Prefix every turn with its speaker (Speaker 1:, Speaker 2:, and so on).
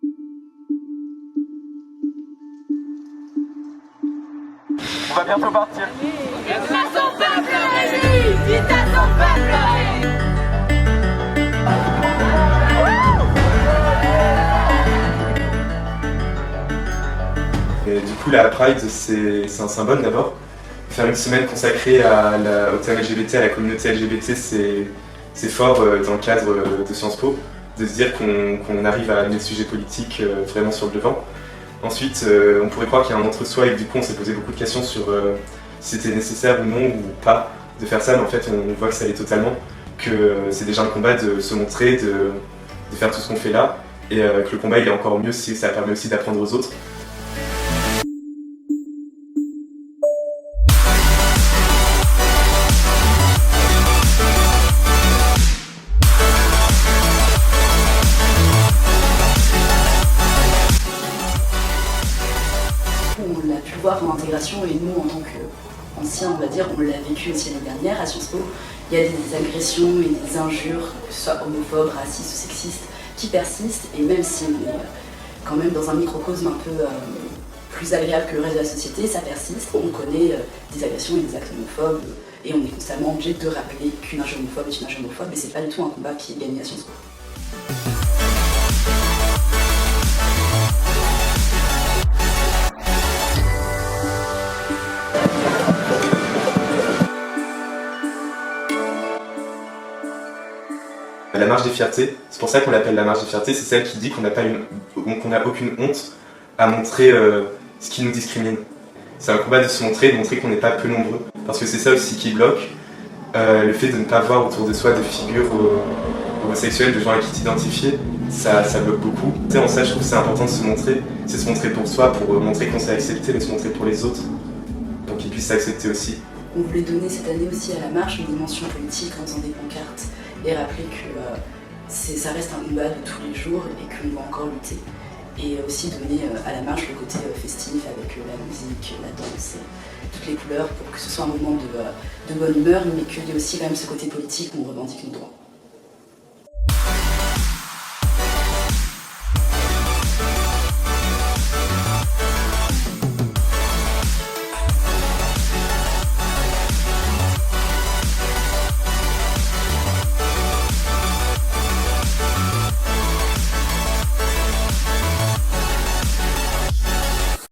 Speaker 1: On va bientôt partir.
Speaker 2: Vite à son peuple, Rémi! Vite à son peuple, Rémi!
Speaker 3: Et du coup, la Pride, c'est un symbole d'abord. Faire une semaine consacrée au thème LGBT, à la communauté LGBT, c'est fort dans le cadre de Sciences Po, de se dire qu'on arrive à amener le sujet politique vraiment sur le devant. Ensuite, on pourrait croire qu'il y a un entre-soi et que du coup on s'est posé beaucoup de questions sur si c'était nécessaire ou non ou pas de faire ça, mais en fait on voit que ça l'est totalement, que c'est déjà un combat de se montrer, de faire tout ce qu'on fait là, et que le combat il est encore mieux si ça permet aussi d'apprendre aux autres.
Speaker 4: On l'a pu voir en intégration et nous en tant qu'anciens, on va dire, on l'a vécu aussi l'année dernière à Sciences Po. Il y a des agressions et des injures, que ce soit homophobes, racistes ou sexistes, qui persistent et même si on est quand même dans un microcosme un peu plus agréable que le reste de la société, ça persiste. On connaît des agressions et des actes homophobes et on est constamment obligé de rappeler qu'une injure homophobe est une injure homophobe et c'est pas du tout un combat qui est gagné à Sciences Po.
Speaker 3: La marche des fiertés, c'est pour ça qu'on l'appelle la marche des fiertés, c'est celle qui dit qu'on n'a aucune honte à montrer ce qui nous discrimine. C'est un combat de se montrer, de montrer qu'on n'est pas peu nombreux, parce que c'est ça aussi qui bloque, le fait de ne pas voir autour de soi de figures homosexuelles, de gens à qui t'identifier, ça bloque beaucoup. En ça, je trouve que c'est important de se montrer, c'est se montrer pour soi, pour montrer qu'on s'est accepté, mais se montrer pour les autres, pour qu'ils puissent s'accepter aussi.
Speaker 4: On voulait donner cette année aussi à la marche une dimension politique en faisant des pancartes et rappeler que ça reste un combat de tous les jours et qu'on doit encore lutter. Et aussi donner à la marche le côté festif avec la musique, la danse et toutes les couleurs pour que ce soit un moment de bonne humeur, mais qu'il y ait aussi quand même ce côté politique où on revendique nos droits.